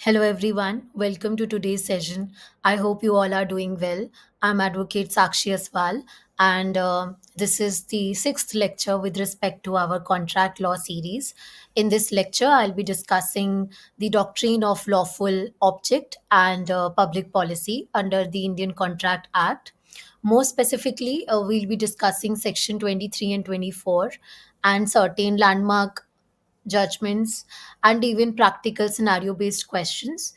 Hello, everyone. Welcome to today's session. I hope you all are doing well. I'm Advocate Sakshi Aswal, and this is the sixth lecture with respect to our contract law series. In this lecture, I'll be discussing the doctrine of lawful object and public policy under the Indian Contract Act. More specifically, we'll be discussing Section 23 and 24 and certain landmark judgments, and even practical scenario based questions,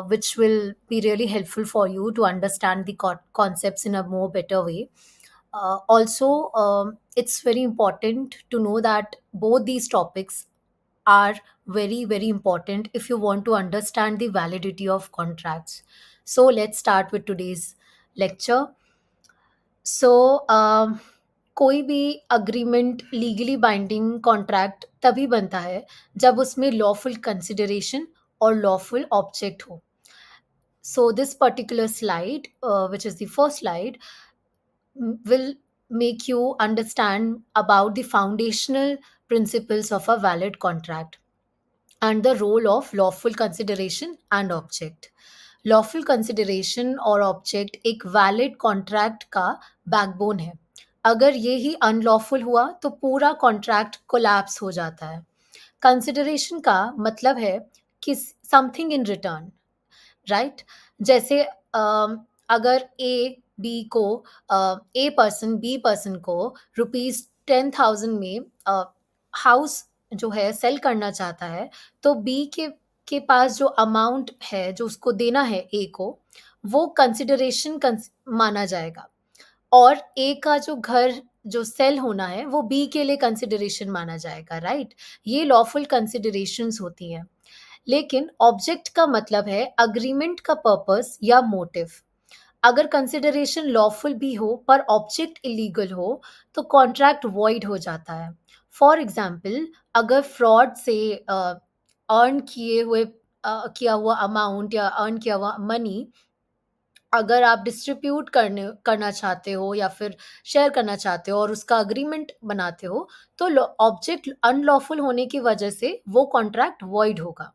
which will be really helpful for you to understand the concepts in a more better way. Also, it's very important to know that both these topics are very, very important if you want to understand the validity of contracts. So, let's start with today's lecture. सो कोई भी agreement legally binding contract तभी बनता है जब उसमें lawful consideration और lawful object हो. So this particular slide, which is the first slide, will make you understand about the foundational principles of a valid contract and the role of lawful consideration and object. Lawful consideration और object एक valid contract का backbone है. अगर ये ही unlawful हुआ तो पूरा contract collapse हो जाता है. कंसिडरेशन का मतलब है कि समथिंग इन रिटर्न, राइट? जैसे अगर ए पर्सन बी पर्सन को ₹10,000 में हाउस जो है सेल करना चाहता है, तो बी के पास जो अमाउंट है जो उसको देना है ए को, वो कंसिडरेशन माना जाएगा. और ए का जो घर जो सेल होना है वो बी के लिए कंसिडरेशन माना जाएगा, राइट? ये लॉफुल कंसिडरेशंस होती हैं. लेकिन ऑब्जेक्ट का मतलब है अग्रीमेंट का पर्पस या मोटिव. अगर कंसिडरेशन लॉफुल भी हो पर ऑब्जेक्ट इलीगल हो तो कॉन्ट्रैक्ट वॉइड हो जाता है. फॉर एग्जाम्पल, अगर फ्रॉड से अर्न किया हुआ अमाउंट या अर्न किया हुआ मनी अगर आप डिस्ट्रीब्यूट करना चाहते हो या फिर शेयर करना चाहते हो और उसका अग्रीमेंट बनाते हो, तो ऑब्जेक्ट अनलॉफुल होने की वजह से वो कॉन्ट्रैक्ट वॉइड होगा.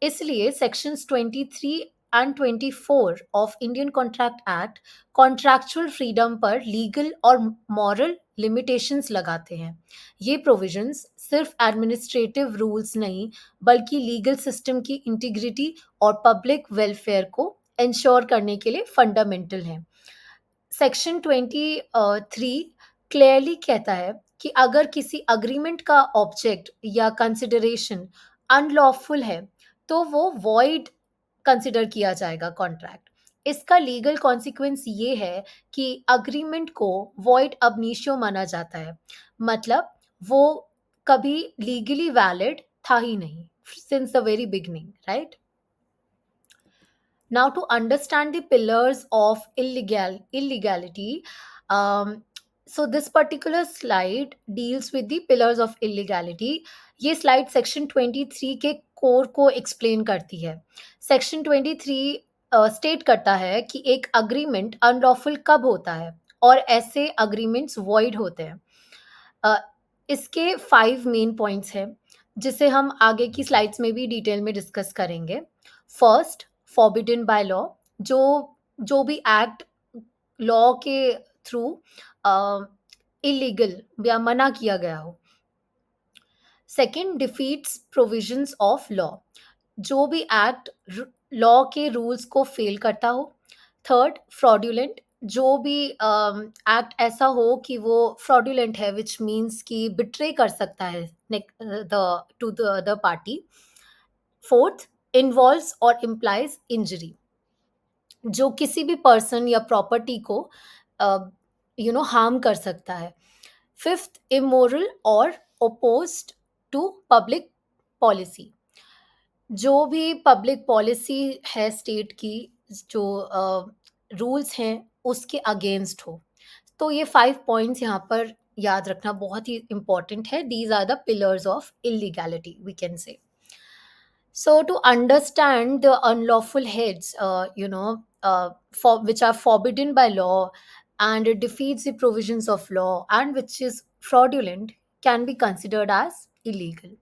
इसलिए sections 23 and 24 of Indian contract act contractual freedom पर लीगल और मॉरल लिमिटेशंस लगाते हैं. ये प्रोविजंस सिर्फ एडमिनिस्ट्रेटिव रूल्स नहीं, बल्कि लीगल सिस्टम की इंटीग्रिटी और पब्लिक वेलफेयर को इंश्योर करने के लिए फंडामेंटल हैं. सेक्शन 23 क्लियरली कहता है कि अगर किसी अग्रीमेंट का ऑब्जेक्ट या कंसिडरेशन अनलॉफुल है तो वो वॉइड कंसिडर किया जाएगा कॉन्ट्रैक्ट. इसका लीगल कॉन्सिक्वेंस ये है कि अग्रीमेंट को वॉइड अब निशियो माना जाता है. मतलब वो कभी लीगली वैलिड था ही नहीं since the very beginning, right? Now, to understand the pillars of illegality, so this particular slide deals with the pillars of illegality. ये स्लाइड सेक्शन 23 के कोर को एक्सप्लेन करती है. सेक्शन 23 स्टेट करता है कि एक अग्रीमेंट अनलॉफुल कब होता है और ऐसे अग्रीमेंट्स वॉइड होते हैं. अ, इसके 5 मेन पॉइंट्स हैं जिसे हम आगे की स्लाइड्स में भी डिटेल में डिस्कस करेंगे. First, forbidden by law. जो जो भी एक्ट लॉ के थ्रू इलीगल या मना किया गया हो. Second, defeats provisions of law. जो भी एक्ट लॉ के रूल्स को फेल करता हो. Third, fraudulent. जो भी एक्ट ऐसा हो कि वो फ्रॉड्यूलेंट है, विच मीन्स कि बिट्रे कर सकता है the two the other party. Fourth, involves और इम्प्लाइज इंजरी. जो किसी भी पर्सन या प्रॉपर्टी को हार्म कर सकता है. फिफ्थ, इमोरल और ओपोज्ड टू पब्लिक पॉलिसी. जो भी पब्लिक पॉलिसी है स्टेट की, जो रूल्स हैं उसके अगेंस्ट हो. तो ये 5 पॉइंट्स यहाँ पर याद रखना बहुत ही इम्पोर्टेंट है. These are the pillars of illegality, we can say. So to understand the unlawful heads, for which are forbidden by law and it defeats the provisions of law and which is fraudulent, can be considered as illegal.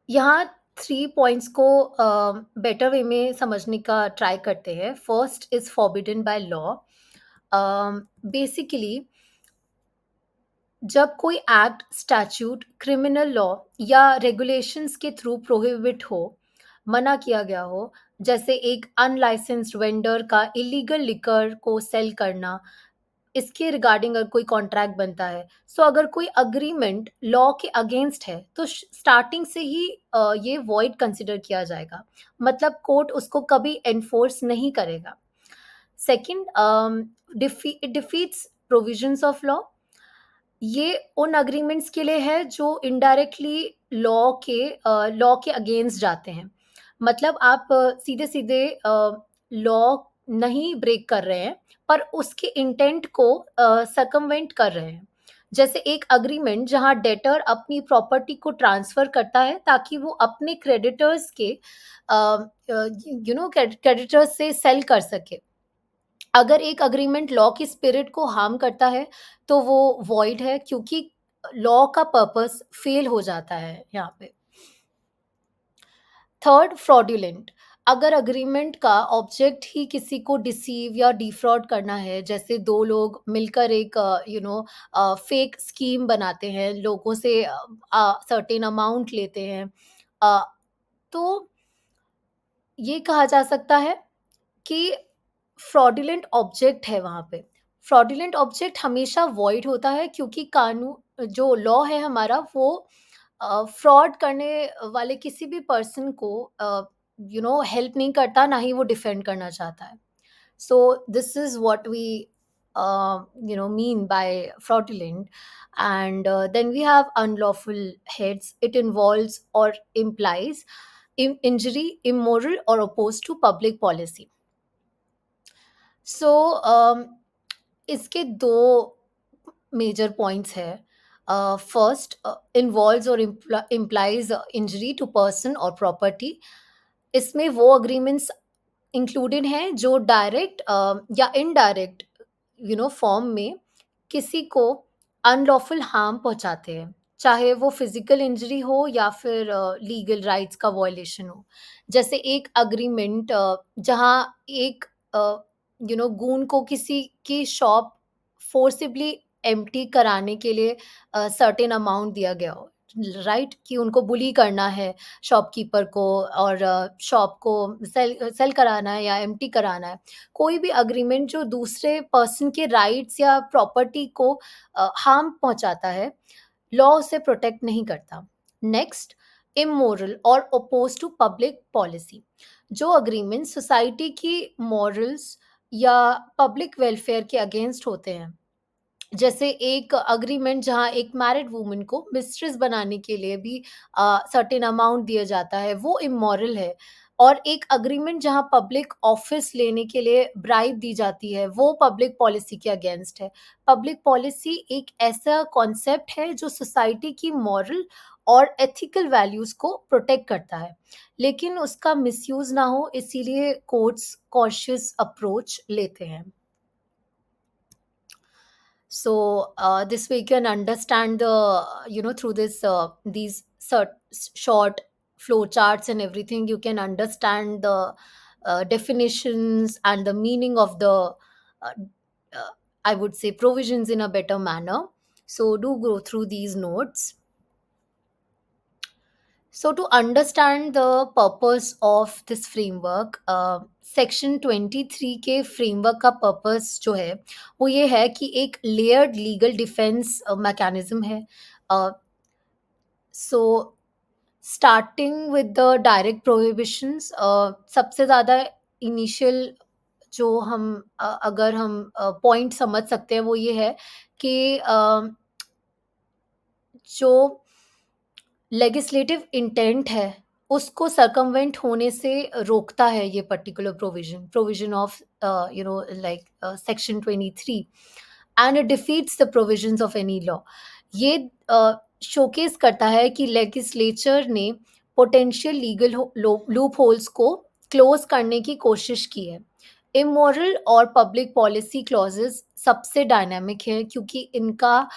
यहाँ 3 points को better way में समझने का try करते हैं। First is forbidden by law. Basically जब कोई act, statute, criminal law या रेगुलेशंस के थ्रू प्रोहिबिट हो, मना किया गया हो, जैसे एक अनलाइसेंस्ड वेंडर का इलीगल लिकर को सेल करना, इसके रिगार्डिंग अगर कोई कॉन्ट्रैक्ट बनता है, सो अगर कोई अग्रीमेंट लॉ के अगेंस्ट है, तो स्टार्टिंग से ही ये वॉइड कंसिडर किया जाएगा। मतलब कोर्ट उसको कभी एनफोर्स नहीं करेगा। Second, defeats provisions of law. ये उन एग्रीमेंट्स के लिए है जो इनडायरेक्टली लॉ के अगेंस्ट जाते हैं। मतलब आप सीधे-सीधे लॉ नहीं ब्रेक कर रहे हैं, पर उसके इंटेंट को सर्कमवेंट कर रहे हैं। जैसे एक एग्रीमेंट जहाँ डेटर अपनी प्रॉपर्टी को ट्रांसफ़र करता है ताकि वो अपने क्रेडिटर्स के क्रेडिटर्स से सेल कर सके। अगर एक एग्रीमेंट लॉ की स्पिरिट को हार्म करता है, तो वो वॉइड है, क्योंकि लॉ का पर्पस फेल हो जाता है यहाँ पे। Third, fraudulent. अगर एग्रीमेंट का ऑब्जेक्ट ही किसी को डिसीव या डिफ्रॉड करना है, जैसे 2 लोग मिलकर एक फेक स्कीम बनाते हैं, लोगों से सर्टेन अमाउंट लेते हैं, अ, तो ये कहा जा सकता है कि फ्रॉडुलेंट ऑब्जेक्ट है वहाँ पे। फ्रॉडुलेंट ऑब्जेक्ट हमेशा वॉइड होता है, क्योंकि जो लॉ है हमारा वो फ्रॉड करने वाले किसी भी पर्सन को हेल्प नहीं करता, ना ही वो डिफेंड करना चाहता है। So this is what we mean by fraudulent. And then we have unlawful heads. It involves or implies injury, immoral or opposed to public policy. So इसके दो मेजर पॉइंट्स है। फर्स्ट, इन्वॉल्व्स और implies injury to person और property. इसमें वो agreements included हैं जो direct या इनडायरेक्ट फॉर्म में किसी को अनलॉफुल हार्म पहुंचाते हैं, चाहे वो फिजिकल इंजरी हो या फिर लीगल राइट्स का वॉयलेशन हो। जैसे एक अग्रीमेंट जहां एक गून को किसी की शॉप फोर्सिबली एम्प्टी कराने के लिए सर्टेन अमाउंट दिया गया हो, राइट, कि उनको बुली करना है शॉपकीपर को, और शॉप को सेल कराना है या एम्प्टी कराना है। कोई भी एग्रीमेंट जो दूसरे पर्सन के राइट्स या प्रॉपर्टी को हार्म पहुंचाता है, लॉ उसे प्रोटेक्ट नहीं करता। नेक्स्ट, इमोरल और अपोज टू पब्लिक पॉलिसी। जो एग्रीमेंट सोसाइटी की मॉरल्स या पब्लिक वेलफेयर के अगेंस्ट होते हैं, जैसे एक एग्रीमेंट जहाँ एक मैरिड वुमन को मिस्ट्रेस बनाने के लिए भी सर्टेन अमाउंट दिया जाता है, वो इमोरल है। और एक एग्रीमेंट जहाँ पब्लिक ऑफिस लेने के लिए ब्राइब दी जाती है, वो पब्लिक पॉलिसी के अगेंस्ट है। पब्लिक पॉलिसी एक ऐसा कॉन्सेप्ट है जो सोसाइटी की मॉरल और एथिकल वैल्यूज को प्रोटेक्ट करता है, लेकिन उसका मिसयूज ना हो, इसीलिए कोर्ट्स कॉशियस अप्रोच लेते हैं। So this way you can understand through this these short flow charts and everything, you can understand the definitions and the meaning of the uh, uh, I would say provisions in a better manner. So do go through these notes. So, to understand the purpose of this framework, section 23 के framework का purpose जो है, वो ये है कि एक layered legal defence mechanism है। So starting with the direct prohibitions, सबसे ज़्यादा इनिशियल जो अगर हम पॉइंट समझ सकते हैं, वो ये है कि जो लेजिस्लेटिव इंटेंट है, उसको सर्कमवेंट होने से रोकता है ये particular provision of section 23, and it defeats the provisions of any law. ये शोकेस करता है कि लेजिस्लेचर ने पोटेंशियल लीगल लूप होल्स को क्लोज करने की कोशिश की है। इमोरल और पब्लिक पॉलिसी क्लॉजेस सबसे डायनामिक हैं, क्योंकि इनका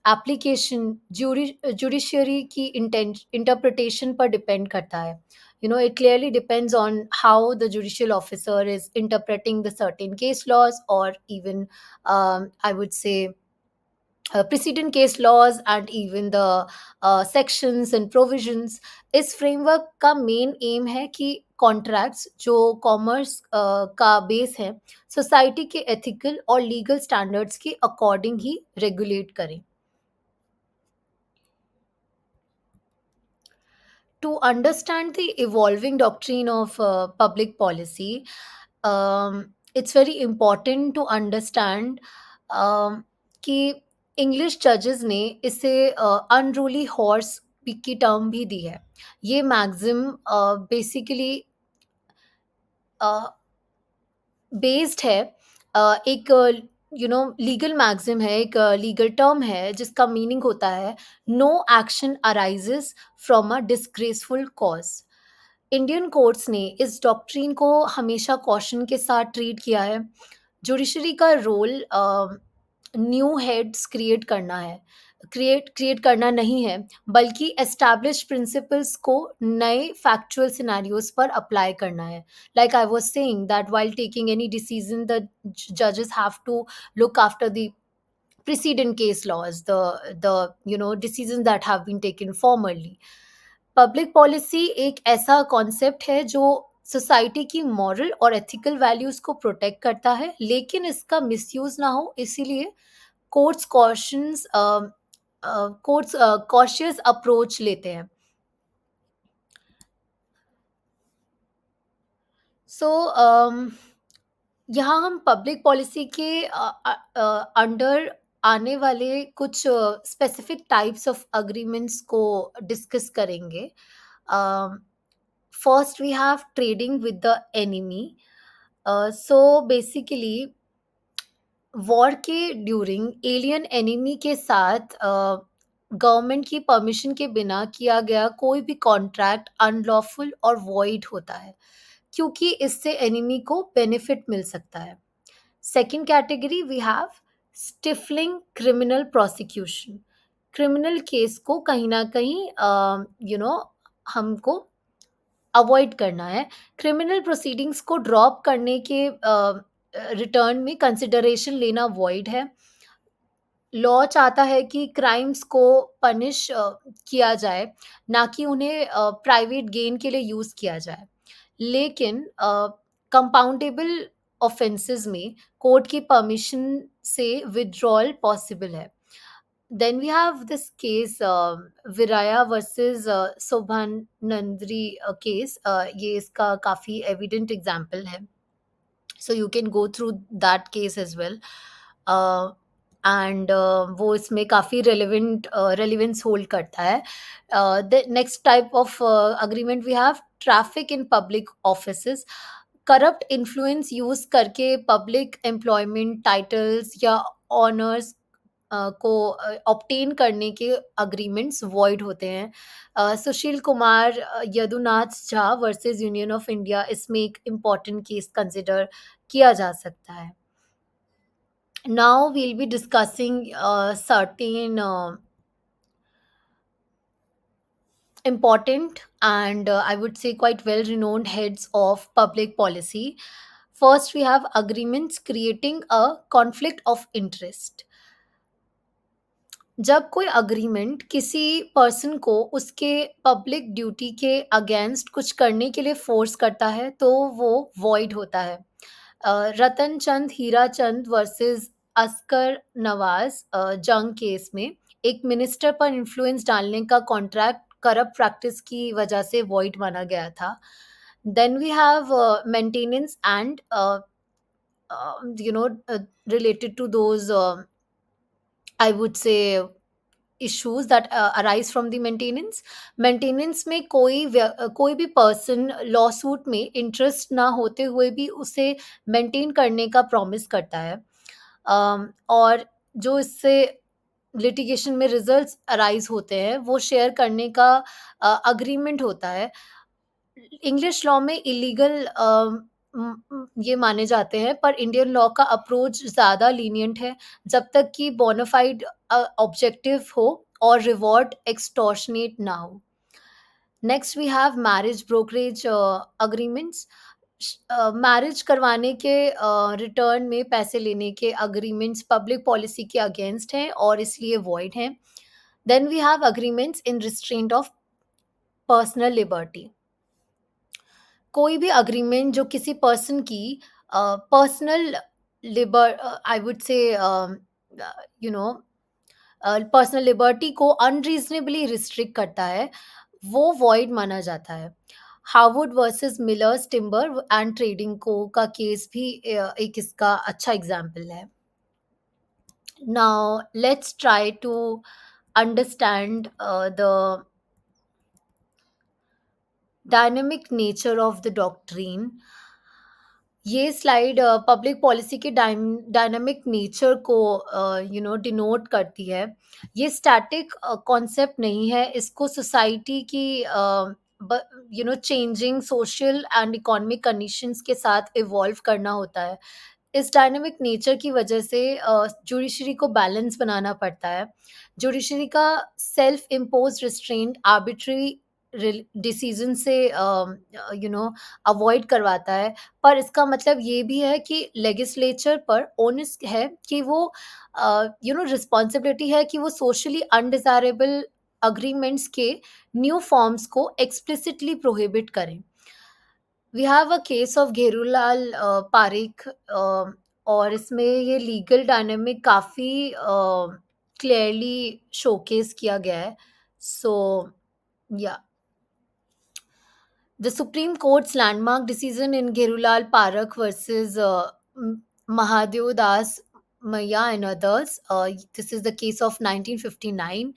एप्लीकेशन जुडिशरी की इंटरप्रिटेशन पर डिपेंड करता है. It clearly depends on how the judicial officer is interpreting the certain case laws, or even, I would say, precedent case laws, and even the sections and provisions. इस framework का main M है कि contracts जो commerce का base है, society के ethical और legal standards के अकॉर्डिंग ही रेगुलेट करें. To understand the evolving doctrine of public policy, it's very important to understand कि इंग्लिश जजेस ने इसे अनरूली हॉर्स की टर्म भी दी है. ये मैक्सिम बेसिकली बेस्ड है, एक लीगल मैक्सिम है, एक लीगल टर्म है जिसका मीनिंग होता है no action arises from a disgraceful cause. Indian courts ने इस डॉक्ट्रिन को हमेशा कॉशन के साथ ट्रीट किया है. जुडिशरी का role new heads create create करना नहीं है, बल्कि एस्टैब्लिश्ड प्रिंसिपल्स को नए फैक्चुअल सिनेरियोज पर अप्लाई करना है. Like I was saying, that while taking any decision, the judges have to look after the precedent case laws, the decisions that have been taken formerly. Public policy एक ऐसा concept है जो society की moral और ethical values को protect करता है, लेकिन इसका मिसयूज ना हो, इसीलिए courts cautions courts cautious approach लेते हैं. सो यहाँ हम पब्लिक पॉलिसी के अंडर आने वाले कुछ स्पेसिफिक टाइप्स ऑफ अग्रीमेंट्स को डिस्कस करेंगे. First we have trading with the enemy. So basically war के ड्यूरिंग एलियन एनिमी के साथ गवर्नमेंट की परमिशन के बिना किया गया कोई भी कॉन्ट्रैक्ट अनलॉफुल और वॉइड होता है, क्योंकि इससे एनिमी को बेनिफिट मिल सकता है. Second category we have stifling criminal prosecution. Criminal case को कहीं ना कहीं हमको अवॉइड करना है. क्रिमिनल प्रोसीडिंग्स को ड्रॉप करने के रिटर्न में कंसिडरेशन लेना वॉइड है. लॉ चाहता है कि क्राइम्स को पनिश किया जाए, ना कि उन्हें प्राइवेट गेन के लिए यूज़ किया जाए. लेकिन कंपाउंडेबल ऑफेंसेस में कोर्ट की परमिशन से विथड्रॉल पॉसिबल है. Then we have this case विराया वर्सेस शोभानंद्री केस. ये इसका काफ़ी एविडेंट एग्जाम्पल है. So you can go through that case as well. And वो इसमें काफ़ी रेलिवेंस होल्ड करता है. The next type of agreement we have traffic in public offices. Corrupt influence use करके पब्लिक एम्प्लॉयमेंट टाइटल्स या honours को obtain करने के अग्रीमेंट्स वॉइड होते हैं. Sushil Kumar Yadunath Jha versus Union of India, इसमें एक इम्पॉर्टेंट केस कंसिडर किया जा सकता है. Now we'll be discussing certain important and I would say quite well renowned heads of public policy. First, we have agreements creating a conflict of interest. जब कोई agreement किसी person को उसके public duty के अगेंस्ट कुछ करने के लिए फोर्स करता है, तो वो वॉइड होता है. रतन चंद हीरा चंद वर्सेस अस्कर नवाज जंग केस में एक मिनिस्टर पर इन्फ्लुएंस डालने का कॉन्ट्रैक्ट करप्ट प्रैक्टिस की वजह से वॉइड माना गया था. Then we have maintenance and related to those I would say issues that arise from the maintenance में कोई भी पर्सन लॉ सूट में इंटरेस्ट ना होते हुए भी उसे मेंटेन करने का प्रॉमिस करता है. और जो इससे लिटिगेशन में रिजल्ट्स अराइज होते हैं वो शेयर करने का अग्रीमेंट होता है. इंग्लिश लॉ में इलीगल ये माने जाते हैं, पर इंडियन लॉ का अप्रोच ज़्यादा लीनिएंट है, जब तक कि बोनाफाइड ऑब्जेक्टिव हो और रिवॉर्ड एक्सटॉर्शनेट ना हो। Next we have marriage brokerage agreements. Marriage करवाने के रिटर्न में पैसे लेने के अग्रीमेंट्स पब्लिक पॉलिसी के अगेंस्ट हैं और इसलिए वॉइड हैं। Then we have agreements in restraint of personal liberty. कोई भी अग्रीमेंट जो किसी पर्सन की personal liber I would say you know personal liberty को अनरीजनेबली रिस्ट्रिक्ट करता है, वो वॉइड माना जाता है। Harwood versus Millers timber and trading को का केस भी एक इसका अच्छा एग्जाम्पल है। Now let's try to understand the dynamic nature of the doctrine. ये स्लाइड पब्लिक पॉलिसी के डायनामिक नेचर को डिनोट करती है। ये स्टैटिक कॉन्सेप्ट नहीं है, इसको सोसाइटी की changing social and economic conditions के साथ इवॉल्व करना होता है। इस डायनामिक नेचर की वजह से जुडिशरी को बैलेंस बनाना पड़ता है। जुडिशरी का self imposed restraint arbitrary decision से अवॉइड करवाता है, पर इसका मतलब ये भी है कि लेजिस्लेचर पर ओनस है कि वो रिस्पॉन्सिबिलिटी है कि वो सोशली अनडिजायरेबल अग्रीमेंट्स के न्यू फॉर्म्स को एक्सप्लिसिटली प्रोहिबिट करें। We have a case of Gherulal Parikh, और इसमें ये लीगल डायनेमिक काफ़ी क्लियरली शोकेस किया गया है। सो या The Supreme Court's landmark decision in Gerulal Parak versus Mahadev Das Maya and others. This is the case of 1959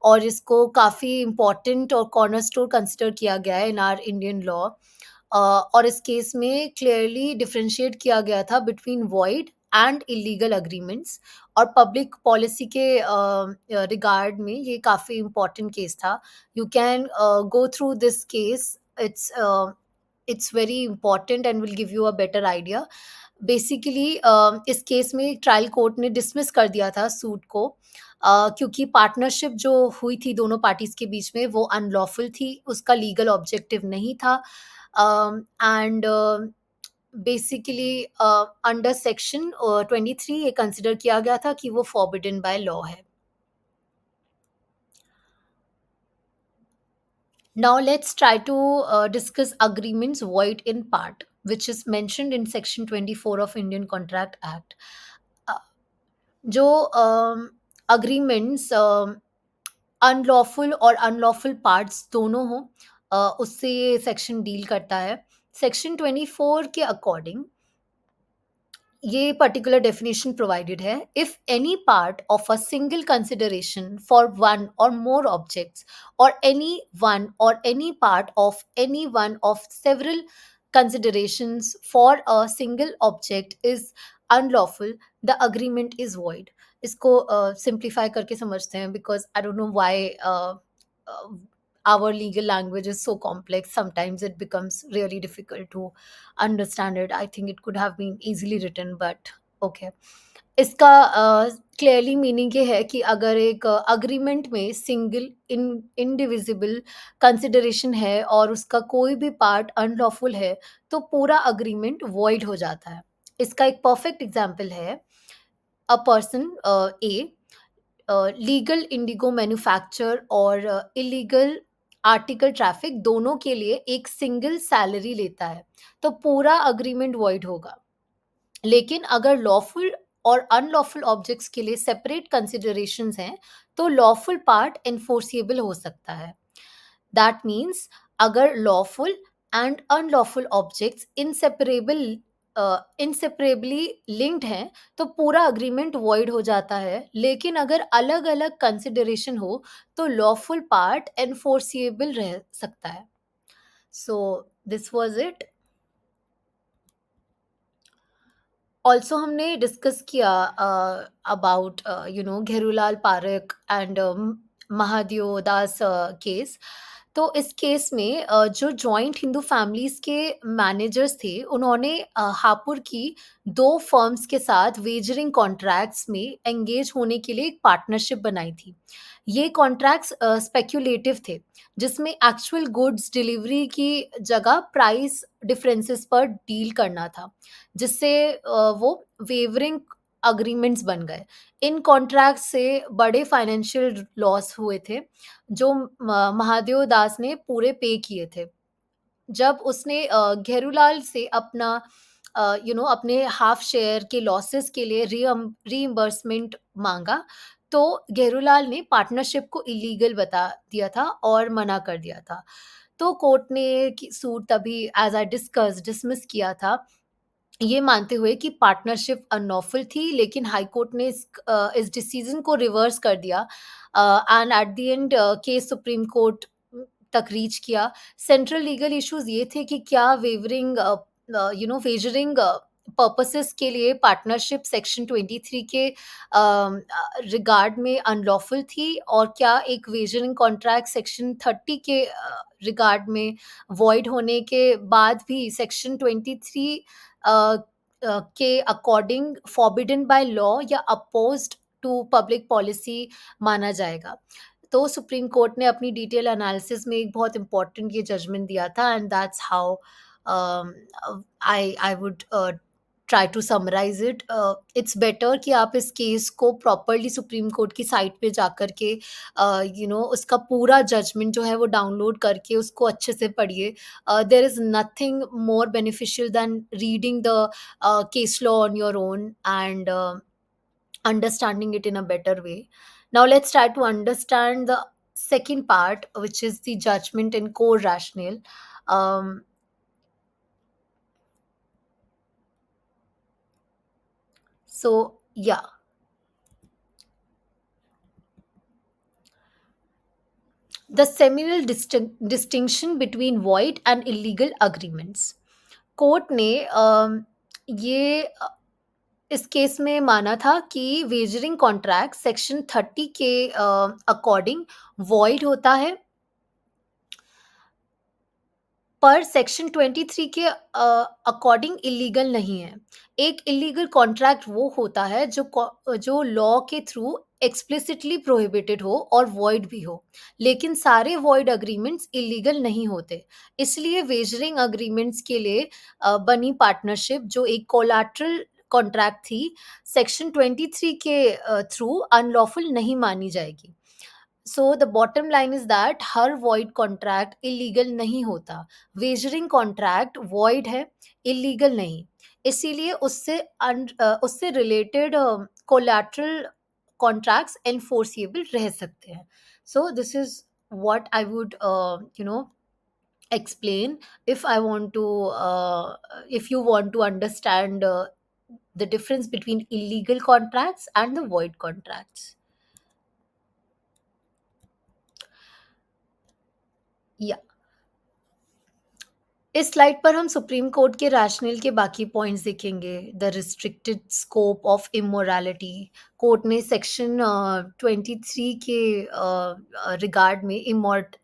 और इसको काफ़ी इम्पोर्टेंट और कॉर्नरस्टोन कंसिडर किया गया है इन आर इंडियन लॉ। और इस केस में क्लियरली डिफरेंशिएट किया गया था between void and illegal agreements, और पब्लिक पॉलिसी के रिगार्ड में ये काफ़ी इम्पोर्टेंट केस था। You can go through this case. It's very important and will give you a better idea. Basically इस केस में ट्रायल कोर्ट ने डिसमिस कर दिया था सूट को, क्योंकि पार्टनरशिप जो हुई थी दोनों पार्टीज के बीच में वो अनलॉफुल थी, उसका लीगल ऑब्जेक्टिव नहीं था। एंड बेसिकली अंडर सेक्शन 23 ये कंसिडर किया गया था कि वो फॉरबिडन बाय लॉ है। Now let's try to discuss agreements void in part, which is mentioned in Section 24 of Indian Contract Act. Uh, जो agreements अनलॉफुल और अनलॉफुल पार्ट्स दोनों हो, उससे ये सेक्शन डील करता है। सेक्शन 24 के अकॉर्डिंग ये पर्टिकुलर डेफिनेशन प्रोवाइडेड है। If any part of a single consideration for one और मोर ऑब्जेक्ट्स और any part of any one of several considerations for a single object is unlawful, the agreement is void. इसको simplify करके समझते हैं, because I don't know why our legal language is so complex. Sometimes it becomes really difficult to understand it. I think it could have been easily written, but okay. इसका clearly meaning ये है कि अगर एक agreement में single indivisible consideration है और उसका कोई भी पार्ट अनलॉफुल है, तो पूरा अग्रीमेंट वॉइड हो जाता है। इसका एक परफेक्ट एग्जांपल है, a person a legal Indigo manufacture और इलीगल आर्टिकल ट्रैफिक दोनों के लिए एक सिंगल सैलरी लेता है, तो पूरा अग्रीमेंट वॉइड होगा। लेकिन अगर लॉफुल और अनलॉफुल ऑब्जेक्ट्स के लिए सेपरेट कंसिडरेशंस हैं, तो लॉफुल पार्ट एनफोर्सिएबल हो सकता है। दैट मीन्स अगर lawful and unlawful objects inseparably linked हैं, तो पूरा अग्रीमेंट वॉइड हो जाता है। लेकिन अगर अलग अलग कंसिडरेशन हो, तो लॉफुल पार्ट एनफोर्सिएबल रह सकता है। So this was it. Also हमने डिस्कस किया about Gherulal Parakh and Mahadev Das case. तो इस केस में जो जॉइंट हिंदू फैमिलीज़ के मैनेजर्स थे, उन्होंने हापुड़ की 2 फर्म्स के साथ वेजरिंग कॉन्ट्रैक्ट्स में एंगेज होने के लिए एक पार्टनरशिप बनाई थी। ये कॉन्ट्रैक्ट्स स्पेक्युलेटिव थे, जिसमें एक्चुअल गुड्स डिलीवरी की जगह प्राइस डिफरेंसेस पर डील करना था, जिससे वो वेवरिंग एग्रीमेंट्स बन गए। इन कॉन्ट्रैक्ट से बड़े फाइनेंशियल लॉस हुए थे, जो महादेव दास ने पूरे पे किए थे। जब उसने घेरूलाल से अपना अपने हाफ शेयर के लॉसेस के लिए रीइंबर्समेंट माँगा, तो घेरूलाल ने पार्टनरशिप को इल्लीगल बता दिया था और मना कर दिया था। तो कोर्ट ने कि सूट तभी एज़ आई डिस्मिस किया था, ये मानते हुए कि पार्टनरशिप अनलॉफुल थी, लेकिन हाई कोर्ट ने इस डिसीजन को रिवर्स कर दिया and at the end case supreme court तक रीच किया। सेंट्रल लीगल इश्यूज ये थे कि क्या वेजरिंग पर्पसेस के लिए पार्टनरशिप सेक्शन 23 के रिगार्ड में अनलॉफुल थी, और क्या एक वेजरिंग कॉन्ट्रैक्ट सेक्शन 30 के रिगार्ड में वॉइड होने के बाद भी सेक्शन 23 के अकॉर्डिंग फॉरबिडन बाय लॉ या अपोज्ड टू पब्लिक पॉलिसी माना जाएगा। तो सुप्रीम कोर्ट ने अपनी डिटेल एनालिसिस में एक बहुत इम्पोर्टेंट ये जजमेंट दिया था, and that's how I would try to summarise it. It's better कि आप इस केस को प्रॉपरली सुप्रीम कोर्ट की साइट पे जाकर के उसका पूरा जजमेंट जो है वो डाउनलोड करके उसको अच्छे से पढ़िए। There is nothing more beneficial than reading the case law on your own and understanding it in a better way. Now, let's try to understand the second part, which is the judgment and core rationale. Um, yeah, the seminal distinction between void and illegal agreements. Court ने ये इस case में माना था कि wagering contract section 30 के according void होता है, पर सेक्शन 23 के अकॉर्डिंग इलीगल नहीं है। एक इलीगल कॉन्ट्रैक्ट वो होता है जो लॉ के थ्रू एक्सप्लिसिटली प्रोहिबिटेड हो और वॉइड भी हो, लेकिन सारे वॉइड अग्रीमेंट्स इलीगल नहीं होते। इसलिए वेजरिंग अग्रीमेंट्स के लिए बनी पार्टनरशिप, जो एक कोलैटरल कॉन्ट्रैक्ट थी, सेक्शन 23 के थ्रू अनलॉफुल नहीं मानी जाएगी। So the bottom line is that her void contract illegal नहीं होता। वेजरिंग कॉन्ट्रैक्ट वॉइड है, इलीगल नहीं। इसीलिए उससे रिलेटेड कोलैटरल कॉन्ट्रैक्ट्स एनफोर्सिएबल रह सकते हैं। So this is what I would explain if I want to if you want to understand the difference between illegal contracts and the void contracts. Yeah. इस slide पर हम supreme court के rational के बाकी points देखेंगे। The restricted scope of immorality. Court ने section 23 के regard में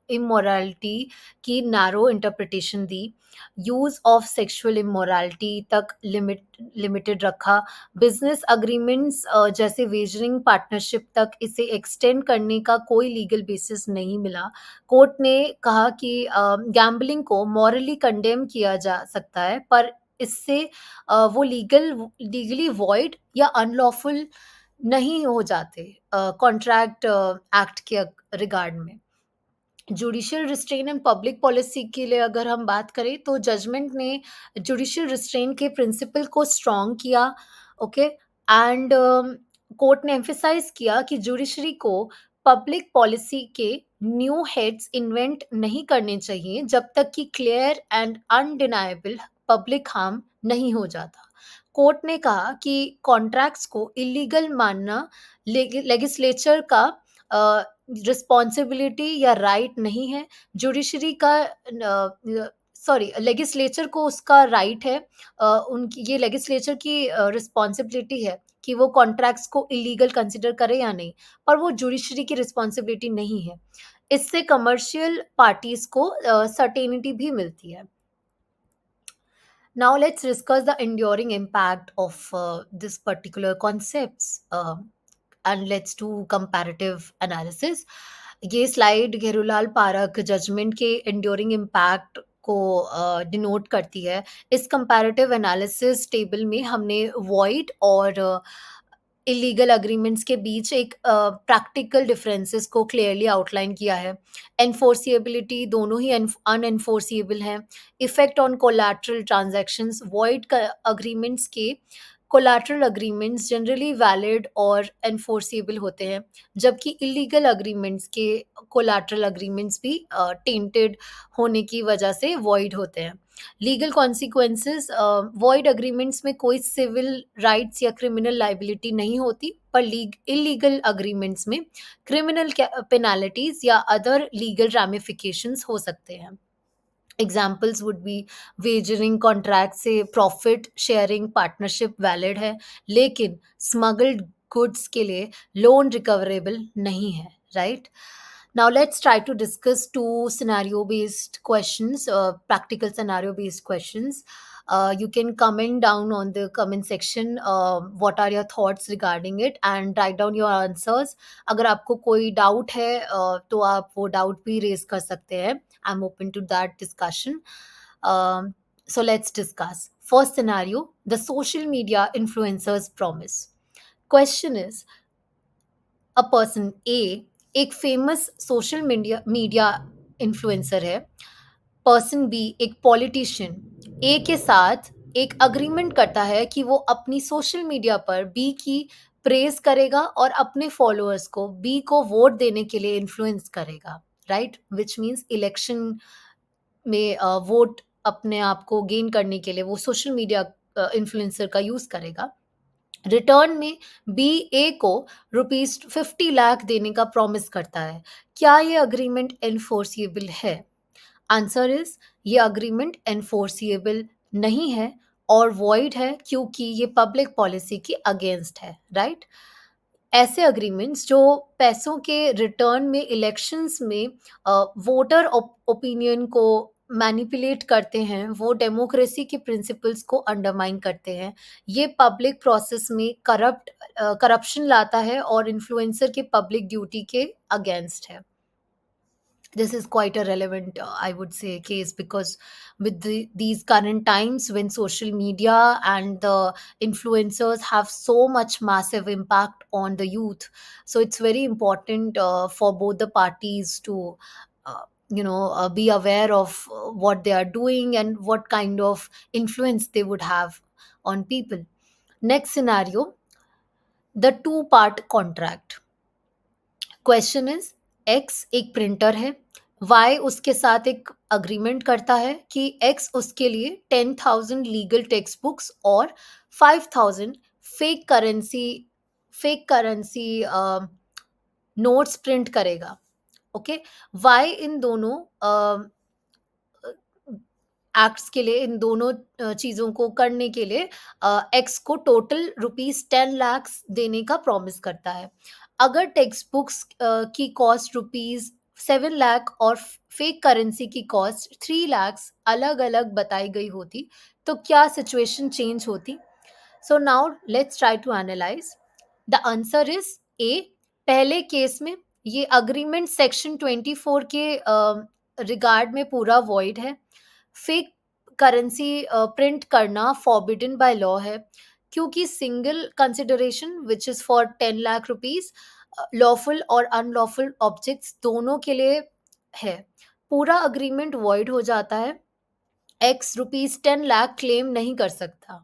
इमोरलिटी की narrow interpretation the. Use of sexual immorality तक लिमिटेड रखा। बिजनेस अग्रीमेंट्स जैसे वेजरिंग पार्टनरशिप तक इसे एक्सटेंड करने का कोई लीगल बेसिस नहीं मिला। कोर्ट ने कहा कि गैम्बलिंग को मॉरली कंडेम किया जा सकता है, पर इससे वो लीगली वॉइड या अनलॉफुल नहीं हो जाते कॉन्ट्रैक्ट एक्ट के रिगार्ड में। Judicial restrain and public policy के लिए अगर हम बात करें, तो जजमेंट ने जुडिशियल रिस्ट्रेन के प्रिंसिपल को स्ट्रॉन्ग किया। ओके, एंड कोर्ट ने एम्फेसाइज किया कि जुडिशरी को पब्लिक पॉलिसी के न्यू हेड्स इन्वेंट नहीं करने चाहिए जब तक कि clear and undeniable public harm नहीं हो जाता। कोर्ट ने कहा कि कॉन्ट्रैक्ट्स को इलीगल मानना लेगिस्लेचर का रिस्पॉन्सिबिलिटी या राइट नहीं है। जुडिशरी का सॉरी लेगिस्लेचर को उसका राइट है, उनकी ये लेगिस्लेचर की रिस्पॉन्सिबिलिटी है कि वो कॉन्ट्रैक्ट्स को इलीगल कंसिडर करे या नहीं, पर वो जुडिशरी की रिस्पॉन्सिबिलिटी नहीं है। इससे कमर्शियल पार्टीज को सर्टेनिटी भी मिलती है. Now let's discuss the enduring impact of this particular concepts, and let's do comparative analysis. ये स्लाइड घेरूलाल पारख जजमेंट के enduring impact को डिनोट करती है. इस कंपैरेटिव एनालिसिस टेबल में हमने वॉइड और इलीगल अग्रीमेंट्स के बीच एक प्रैक्टिकल डिफरेंसेस को क्लियरली आउटलाइन किया है. एनफोर्सिएबिलिटी दोनों ही अनएनफोर्सिएबल हैं. Effect on collateral transactions void agreements के कोलैटरल अग्रीमेंट्स जनरली वैलिड और एनफोर्सिएबल होते हैं, जबकि इलीगल अग्रीमेंट्स के कोलैटरल अग्रीमेंट्स भी टेंटेड होने की वजह से वॉइड होते हैं. लीगल कॉन्सिक्वेंसेस वॉइड अग्रीमेंट्स में कोई सिविल राइट्स या क्रिमिनल लाइबिलिटी नहीं होती, पर इलीगल अग्रीमेंट्स में क्रिमिनल पेनाल्टीज या अदर लीगल रैमिफिकेशंस हो सकते हैं. Examples would be wagering contract से प्रॉफिट शेयरिंग पार्टनरशिप वैलिड है, लेकिन स्मगल्ड गुड्स के लिए लोन रिकवरेबल नहीं है, right? Now let's try to discuss two scenario based questions, practical scenario based questions. You can comment down on the comment section what are your thoughts regarding it and write down your answers. अगर आपको कोई doubt है तो आप वो doubt भी raise कर सकते हैं. I'm open to that discussion. So let's discuss. First scenario, the social media influencers promise. Question is, a person A एक फेमस सोशल मीडिया इन्फ्लुएंसर है. पर्सन बी एक पॉलिटिशियन ए के साथ एक अग्रीमेंट करता है कि वो अपनी सोशल मीडिया पर बी की प्रेज करेगा और अपने फॉलोअर्स को बी को वोट देने के लिए इन्फ्लुएंस करेगा, राइट? विच मीन्स इलेक्शन में वोट अपने आप को गेन करने के लिए वो सोशल मीडिया इन्फ्लुएंसर का यूज करेगा. रिटर्न में बी ए को ₹50 लाख देने का प्रॉमिस करता है. क्या ये अग्रीमेंट एनफोर्सिएबल है? आंसर इज, ये अग्रीमेंट एनफोर्सिएबल नहीं है और वॉइड है, क्योंकि ये पब्लिक पॉलिसी के अगेंस्ट है, राइट? ऐसे अग्रीमेंट्स जो पैसों के रिटर्न में इलेक्शंस में वोटर ओपिनियन को मैनिपुलेट करते हैं, वो डेमोक्रेसी के प्रिंसिपल्स को अंडरमाइन करते हैं. ये पब्लिक प्रोसेस में करप्शन लाता है और इन्फ्लुएंसर के पब्लिक ड्यूटी के अगेंस्ट है. This is quite a relevant, I would say, case, because with these current times when social media and the influencers have so much massive impact on the youth, so it's very important for both the parties to be aware of what they are doing and what kind of influence they would have on people. Next scenario, the two-part contract. Question is, x एक printer है, Y उसके साथ एक agreement करता है कि x उसके लिए 10,000 लीगल टेक्स्ट बुक्स और 5,000 फेक करेंसी नोट्स प्रिंट करेगा. ओके, वाई इन दोनों एक्ट्स के लिए, इन दोनों चीज़ों को करने के लिए एक्स को टोटल ₹10 लाख देने का प्रॉमिस करता है. अगर टेक्स्ट बुक्स की कॉस्ट ₹7 लाख और फेक करेंसी की कॉस्ट 3 लाख अलग अलग बताई गई होती, तो क्या सिचुएशन चेंज होती? So now let's try to analyse. The answer is A. पहले केस में ये अग्रीमेंट सेक्शन 24 के रिगार्ड में पूरा वॉइड है. फेक करेंसी प्रिंट करना फॉरबिडन बाय लॉ है, क्योंकि single consideration which is for 10 lakh rupees lawful और अनलॉफुल ऑब्जेक्ट्स दोनों के लिए है. पूरा अग्रीमेंट वॉइड हो जाता है. एक्स ₹10 लाख क्लेम नहीं कर सकता.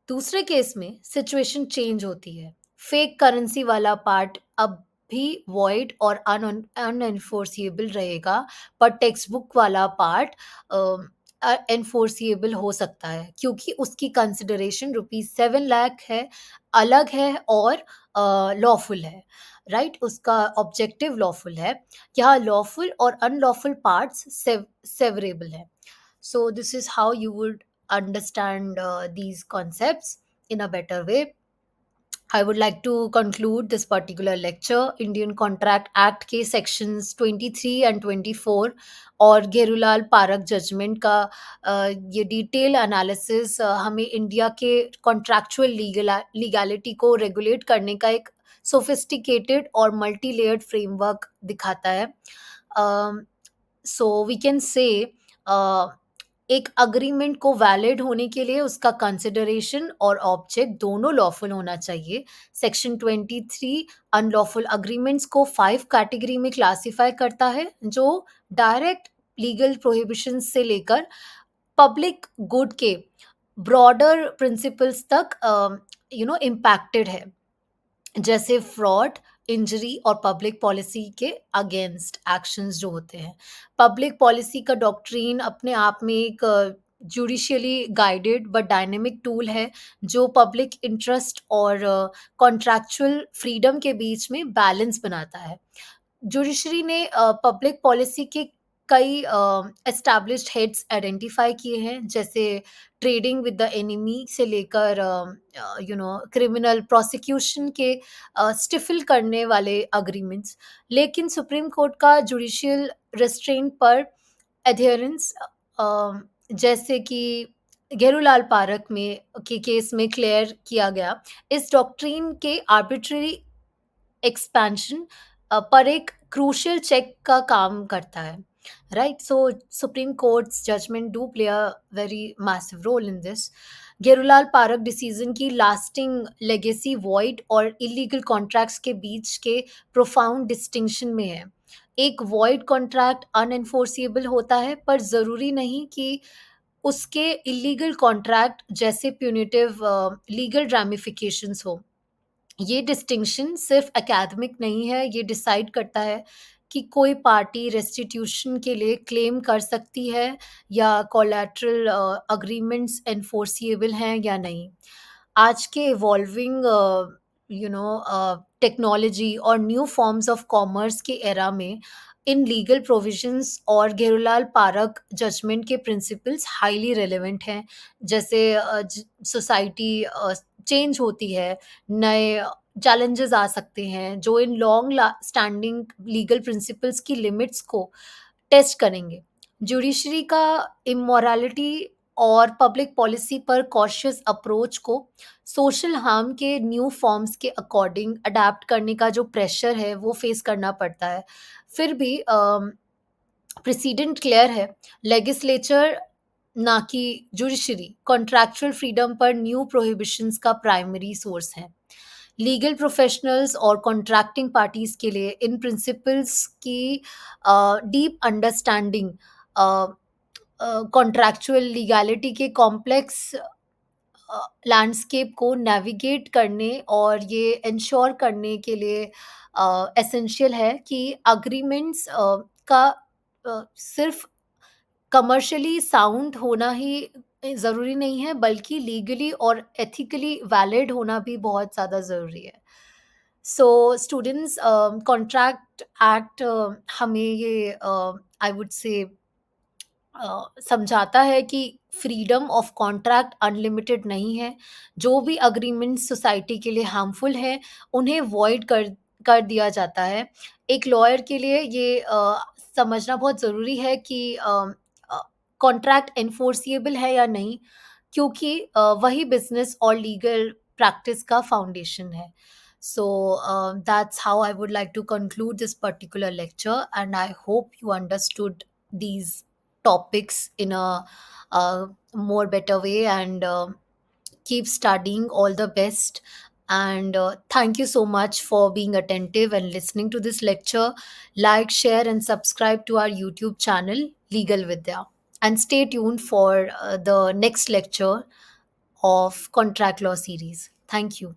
दूसरे केस में सिचुएशन चेंज होती है. फेक करेंसी वाला पार्ट अब भी वॉइड और अनएनफोर्सिएबल रहेगा, पर टेक्स्ट बुक वाला पार्ट एनफोर्सिएबल हो सकता है, क्योंकि उसकी कंसिडरेशन ₹7 लाख है, अलग है और लॉफुल है, राइट? उसका ऑब्जेक्टिव लॉफुल है. यहाँ लॉफुल और अनलॉफुल पार्ट्स सेवरेबल है. So this is how you would understand these concepts in a better way. I would like to conclude this particular lecture. Indian Contract Act के sections 23 and 24 और घेरूलाल park judgement का ये detail analysis हमें India के contractual legality को regulate करने का एक सोफिस्टिकेटेड और मल्टी लेयर्ड फ्रेमवर्क दिखाता है. सो वी कैन से एक अग्रीमेंट को वैलिड होने के लिए उसका कंसिडरेशन और ऑब्जेक्ट दोनों लॉफुल होना चाहिए. सेक्शन 23 अनलॉफुल अग्रीमेंट्स को 5 कैटेगरी में क्लासिफाई करता है, जो डायरेक्ट लीगल प्रोहिबिशन से लेकर पब्लिक गुड के ब्रॉडर प्रिंसिपल्स तक इम्पैक्टेड है, जैसे फ्रॉड, इंजरी और पब्लिक पॉलिसी के अगेंस्ट एक्शंस जो होते हैं. पब्लिक पॉलिसी का डॉक्ट्रिन अपने आप में एक judicially guided but dynamic tool है, जो पब्लिक इंटरेस्ट और कॉन्ट्रैक्चुअल फ्रीडम के बीच में बैलेंस बनाता है. जुडिशरी ने पब्लिक पॉलिसी के कई एस्टैब्लिश्ड हेड्स आइडेंटिफाई किए हैं, जैसे ट्रेडिंग विद द एनिमी से लेकर क्रिमिनल प्रोसिक्यूशन के स्टिफल करने वाले अग्रीमेंट्स. लेकिन सुप्रीम कोर्ट का जुडिशियल रेस्ट्रेंट पर एडहेरेंस, जैसे कि घेरूलाल पारक में के केस में क्लियर किया गया, इस डॉक्ट्रिन के आर्बिट्ररी एक्सपेंशन पर एक क्रूशियल चेक का काम करता है. Right, so supreme courts judgement do play a very massive role in this. Gherulal Parakh decision की लास्टिंग लेगेसी वॉइड और इलीगल कॉन्ट्रैक्ट्स के बीच के प्रोफाउंड डिस्टिंक्शन में है. एक वॉइड कॉन्ट्रैक्ट अनएन्फोर्सिएबल होता है, पर ज़रूरी नहीं कि उसके इलीगल कॉन्ट्रैक्ट जैसे प्यूनिटिव लीगल रैमिफिकेशंस हो. ये डिस्टिंक्शन सिर्फ एकेडमिक नहीं है, ये डिसाइड करता है कि कोई पार्टी रेस्टिट्यूशन के लिए क्लेम कर सकती है या कोलैटरल अग्रीमेंट्स एनफोर्सिएबल हैं या नहीं. आज के इवॉल्विंग टेक्नोलॉजी और न्यू फॉर्म्स ऑफ कॉमर्स के एरा में इन लीगल प्रोविजंस और घेरूलाल पारक जजमेंट के प्रिंसिपल्स हाईली रेलेवेंट हैं. जैसे सोसाइटी चेंज होती है, नए चैलेंजेस आ सकते हैं जो in long standing legal principles की लिमिट्स को टेस्ट करेंगे. जुडिशरी का इमोरालिटी और पब्लिक पॉलिसी पर कॉशियस अप्रोच को सोशल हार्म के न्यू फॉर्म्स के अकॉर्डिंग अडेप्ट करने का जो प्रेशर है वो फेस करना पड़ता है. फिर भी प्रेसिडेंट क्लियर है, लेजिस्लेचर ना कि जुडिशरी कॉन्ट्रैक्चुअल फ्रीडम पर न्यू प्रोहिबिशंस का प्राइमरी सोर्स है. लीगल प्रोफेशनल्स और कॉन्ट्रैक्टिंग पार्टीज के लिए इन प्रिंसिपल्स की डीप अंडरस्टैंडिंग कॉन्ट्रैक्चुअल लीगैलिटी के कॉम्प्लेक्स लैंडस्केप को नेविगेट करने और ये इंश्योर करने के लिए एसेंशियल है कि अग्रीमेंट्स का सिर्फ कमर्शियली साउंड होना ही ज़रूरी नहीं है, बल्कि लीगली और एथिकली वैलिड होना भी बहुत ज़्यादा ज़रूरी है. सो स्टूडेंट्स, कॉन्ट्रैक्ट एक्ट हमें ये आई वुड से समझाता है कि फ्रीडम ऑफ कॉन्ट्रैक्ट अनलिमिटेड नहीं है. जो भी अग्रीमेंट सोसाइटी के लिए हार्मफुल हैं, उन्हें वॉइड कर कर दिया जाता है. एक लॉयर के लिए ये समझना बहुत ज़रूरी है कि कॉन्ट्रैक्ट एनफोर्सिएबल है या नहीं, क्योंकि वही बिज़नेस और लीगल प्रैक्टिस का फाउंडेशन है. So that's how I would like to conclude this particular lecture, and I hope you understood these topics in a more better way, and keep studying. All the best, and thank you so much for being attentive and listening to this lecture. Like, share and subscribe to our YouTube channel Legal Vidya, and stay tuned for the next lecture of contract law series. Thank you.